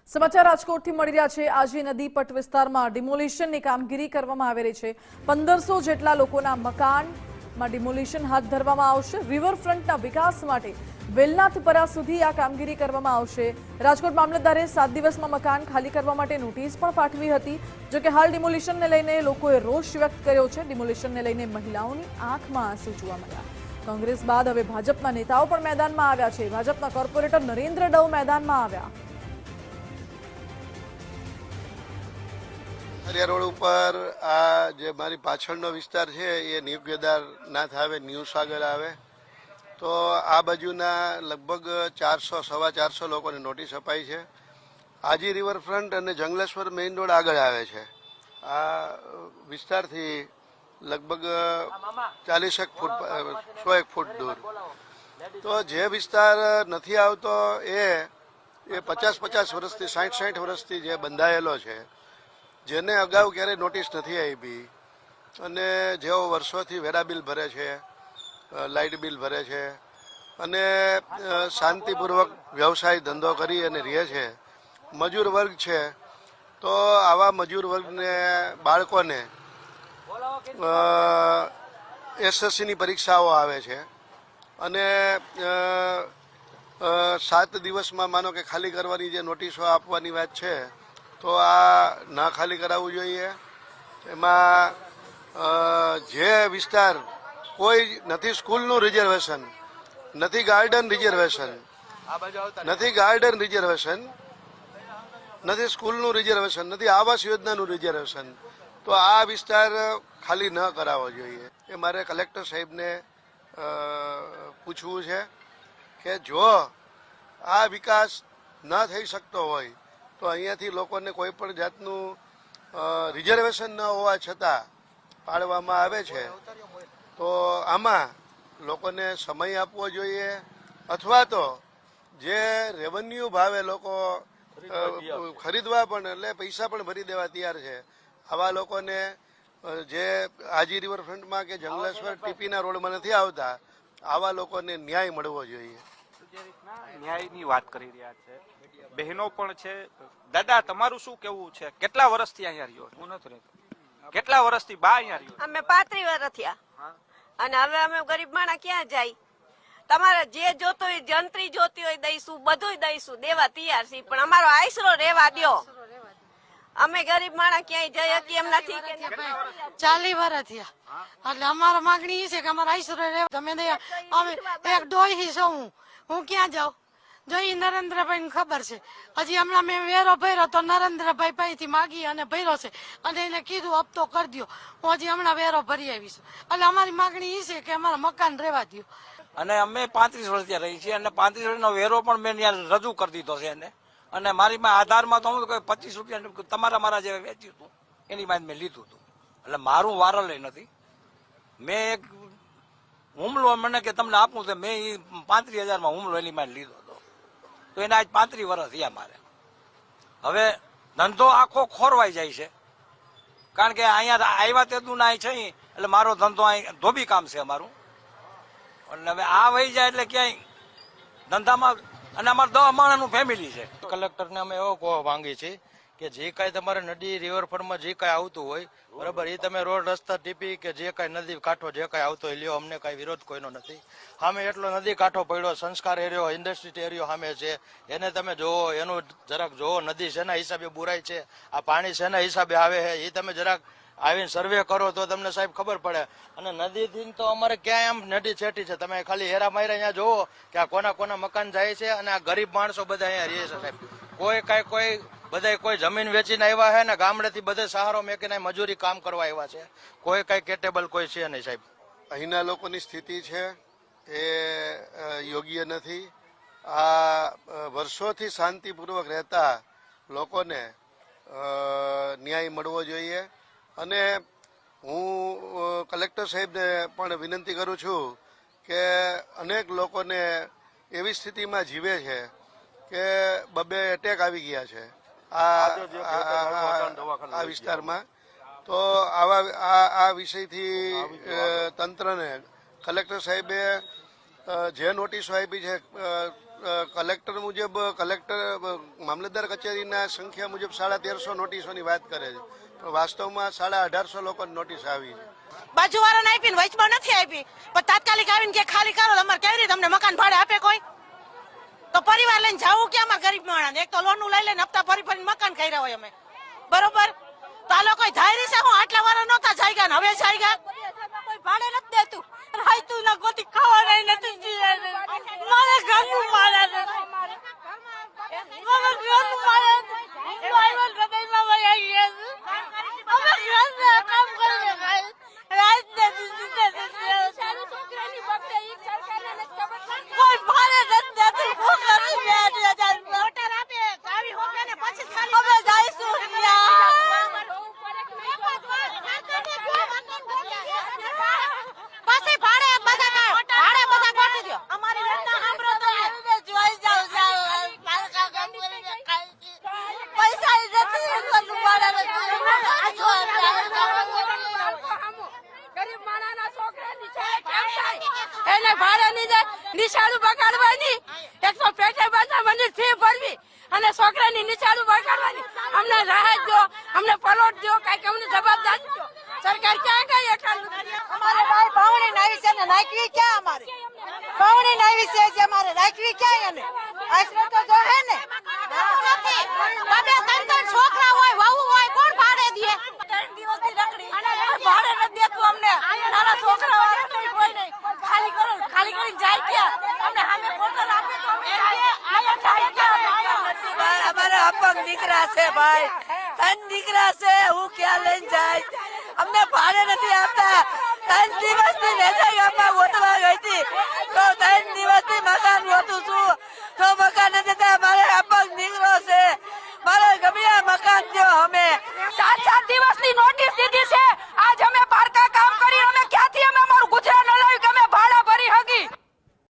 સમાચાર રાજકોટથી મળી રહ્યા છે। આજે નદી પટ વિસ્તારમાં ડિમોલિશનની કામગીરી કરવામાં આવી રહી છે। 1500 જેટલા લોકોના મકાનમાં ડિમોલિશન હાથ ધરવામાં આવશે। રિવરફ્રન્ટના વિકાસ માટે વેલનાથપરા સુધી આ કામગીરી કરવામાં આવશે। રાજકોટ મામલતદારે 7 દિવસમાં મકાન ખાલી કરવા માટે નોટિસ પણ પાઠવી હતી। જો કે હાલ ડિમોલિશનને લઈને લોકોએ રોષ વ્યક્ત કર્યો છે। ડિમોલિશનને લઈને મહિલાઓની આંખમાં આંસુ જોવા મળ્યા। કોંગ્રેસ બાદ હવે ભાજપના નેતાઓ પણ મેદાનમાં આવ્યા છે। ભાજપના કોર્પોરેટર નરેન્દ્ર ડવ મેદાનમાં આવ્યા। હરિયા રોડ ઉપર આ જે મારી પાછળનો વિસ્તાર છે એ ન્યૂ કેદારનાથ આવે, ન્યૂ સાગર આવે, તો આ બાજુના લગભગ 400-450 લોકોને નોટિસ અપાઈ છે। આજી રિવરફ્રન્ટ અને જંગલેશ્વર મેઇન રોડ આગળ આવે છે। આ વિસ્તારથી લગભગ 40 ફૂટ 100 ફૂટ દૂર, તો જે વિસ્તાર નથી આવતો એ 50-50 વર્ષથી 60-60 વર્ષથી જે બંધાયેલો છે, જેને અગાઉ ક્યારેય નોટિસ નથી આપી અને જેઓ વર્ષોથી વેરા બિલ ભરે છે, લાઇટ બિલ ભરે છે અને શાંતિપૂર્વક વ્યવસાય ધંધો કરી અને રહે છે, મજૂર વર્ગ છે, તો આવા મજૂર વર્ગને બાળકોને એસએસસીની પરીક્ષાઓ આવે છે અને 7 દિવસમાં માનો કે ખાલી કરવાની જે નોટિસો આપવાની વાત છે, તો આ ના ખાલી કરાવવું જોઈએ। એમાં જે વિસ્તાર કોઈ નથી સ્કૂલનું રિઝર્વેશન, નથી ગાર્ડન રિઝર્વેશન, નથી સ્કૂલનું રિઝર્વેશન, નથી આવાસ યોજનાનું રિઝર્વેશન, તો આ વિસ્તાર ખાલી ન કરાવવો જોઈએ। એ મારે કલેક્ટર સાહેબને પૂછવું છે કે જો આ વિકાસ ન થઈ શકતો હોય તો અહીંયાથી લોકોને કોઈ પણ જાતનું રિઝર્વેશન ન હોવા છતાં પાડવામાં આવે છે, તો આમાં લોકોને સમય આપવો જોઈએ અથવા તો જે રેવન્યુ ભાવે લોકો ખરીદવા પણ એટલે પૈસા પણ ભરી દેવા તૈયાર છે, આવા લોકોને જે આજી રિવરફ્રન્ટમાં કે જંગલેશ્વર ટીપીના રોડમાં નથી આવતા, આવા લોકોને ન્યાય મળવો જોઈએ। ન્યાયની વાત કરી રહ્યા છે, બહેનો પણ છે। દાદા, તમારું શું કેવું છે? કેટલા વર્ષથી અહીંયા રહ્યો? હું નથી રહેતો। કેટલા વર્ષથી બા અહીંયા રહ્યો? અમે 35 વર્ષ થયા અને હવે અમે ગરીબ માણસ ક્યાં જાય? તમારે જે જોતું હોય, જંત્રી જોતી હોય દઈશું, બધું દઈશું, દેવા તૈયાર છીએ, પણ અમારો આશરો રહેવા દ્યો। અમે ગરીબ માણસ ક્યાંય જઈ શકીએ એમ નથી। 40 વર્ષ થયા એટલે અમારો માંગણી એ છે કે અમારા આશરો રહેવા। તમે અમે એક ડોહી છું, હું ક્યાં જાઉં? જો એ નરેન્દ્રભાઈ ને ખબર છે, હજી હમણાં મેં વેરો ભર્યો તો નરેન્દ્રભાઈ પાસેથી માગી અને ભર્યો છે અને એને કીધું હપ્તો કરી દો, હું હજી હમણાં વેરો ભરી આવીશું। એટલે અમારી માંગણી એ છે કે અમારા મકાન રહેવા દો। અને અમે 35 વર્ષ ત્યાં રહી છીએ અને 35 વર્ષનો વેરો પણ મેં ત્યાં રજૂ કરી દીધો છે એને, અને મારી આધારમાં તો હું 25 રૂપિયા તમારા મારા જે વેચ્યું હતું એની બાદ મેં લીધું હતું, એટલે મારું વારલ નથી। મેં એક હુમલો મને કે તમને આપું છે, મેં એ 35,000માં હુમલો એની મારે લીધો હતો, તો એને આજ 35 વર્ષ થયા મારે। હવે ધંધો આખો ખોરવાઈ જાય છે, કારણ કે અહીંયા આવ્યા તેનું ના છે એટલે મારો ધંધો અહીં ધોબી કામ છે અમારું, એટલે હવે આ વહી જાય એટલે ક્યાંય ધંધામાં, અને અમારે 10 માણસનું ફેમિલી છે। કલેક્ટરને અમે એવો કહો માંગીએ છીએ કે જે કાંઈ તમારે નદી રિવરફ્રન્ટમાં જે કાંઈ આવતું હોય બરાબર, એ તમે રોડ રસ્તા ટીપી કે જે કાંઈ નદી કાંઠો જે કાંઈ આવતો હોય લ્યો, અમને કાંઈ વિરોધ કોઈનો નથી। સામે એટલો નદી કાંઠો પડ્યો, સંસ્કાર એરિયો, ઇન્ડસ્ટ્રી એરિયો સામે છે, એને તમે જોવો, એનું જરાક જોવો, નદી શેના હિસાબે બુરાય છે, આ પાણી શેના હિસાબે આવે છે, એ તમે જરાક આવીને સર્વે કરો તો તમને સાહેબ ખબર પડે। અને નદીથી તો અમારે ક્યાંય આમ નદી છેટી છે, તમે ખાલી હેરા માયરા અહીંયા જોવો કે આ કોના કોના મકાન જાય છે અને આ ગરીબ માણસો બધા અહીંયા રહે છે સાહેબ। કોઈ બધા કોઈ જમીન વેચીને આવ્યા છે ને ગામડેથી બધે સહારો મેકીને મજૂરી કામ કરવા આવ્યા છે, કોઈ કઈ કેટેબલ કોઈ છે નહીં સાહેબ। અહીંના લોકોની સ્થિતિ છે એ યોગ્ય નથી। આ વર્ષોથી શાંતિપૂર્વક રહેતા લોકોને ન્યાય મળવો જોઈએ અને હું કલેક્ટર સાહેબને પણ વિનંતી કરું છું કે અનેક લોકોને એવી સ્થિતિમાં જીવે છે કે 2 એટેક આવી ગયા છે આ વિસ્તારમાં, તો આ વિષયથી તંત્રને કલેક્ટર સાહેબે જે નોટિસો આપી છે કલેક્ટર મુજબ મામલતદાર કચેરીના સંખ્યા મુજબ 1350 નોટિસોની વાત કરે છે, પણ વાસ્તવમાં 1850 લોકોની નોટિસ આવી છે. બાજુવાળાને આપી ને વચમાં નથી આપી, પણ તાત્કાલિક આવીને કે ખાલી કરો, તમારે કેવી રીતે તમને મકાન ભાડે આપે કોઈ? તો પરિવાર લઈને જાવું કે અમારા ગરીબ માણસ? એક તો લોન લઈ લઈને હપ્તા ભરી ભરીને મકાન ખાઈ રહ્યા હોય અમે, બરોબર? તો આ લોકો ધારી છે હું આટલા વાર નહોતા જાયગા ને હવે જાયગા? કોઈ ભાડે નથી દેતું, રાયતું ના ગોતી ખાવા નથી જીવે. મારે ઘરનું મારે મારે ઘરનું મારે હૃદયમાં વહી ગયા છે. અમે ઘરમાં કામ કરીને ખાઈ રાત ને છોકરાની બકરે ઈ સરકારને નથી ખબર, કોઈ ભાડે નથી દેતું. હું કરી 2000 મોટર આપે ચાવી હોકે ને પછી ખાલી અમે જઈશું પછી ભાડે બધા ગોઠવી દો. અમારી વેદના સાંભળો તો જોઈ જાવ પાલકા કામ કરીને ખાઈ છે. પૈસા નથી એટલું ભાડે ગરીબ માણાના છોકરા એને ભાડે ની જાય નિશાળું બગાડવાની, 100 પેટે બાજા મને ફી ભરવી અને છોકરાની નિશાળું બગાડવાની. અમને રાહત દો, અમને પલોટ દો, કઈક અમને જવાબદારી દો. સરકાર ક્યાં ગઈ? અમારે ભાઈ ભાવણી નાવી છે ને નાખવી ક્યાં? અમારે ભાવણી નાવી છે અમારે રાખવી ક્યાં? એને આશરો તો જો હે ને બાબે 3 છોકરા હોય, વહુ હોય, કોણ ભાડે દે? 3 દિવસથી રખડી ભાડે નથી દેતું અમને. નાના છોકરા વાળા નહીં, કોઈ નહીં. ખાલી કરો, ખાલી કરીને જાય ક્યાં? અમને સામે કોટર આપે તો અમે આયા જાય ક્યાં? અમારા અપંગ દીકરા છે ભાઈ, 3 દીકરા છે, હું ક્યાં લઈને જાય? અમને ભાડે નથી આપતા. 3 દિવસથી વેચાઈમાં ગોતવા ગઈ હતી તો 3 દિવસથી મકાન ગોતું છું તો મકાન નથી દેતા. અમારે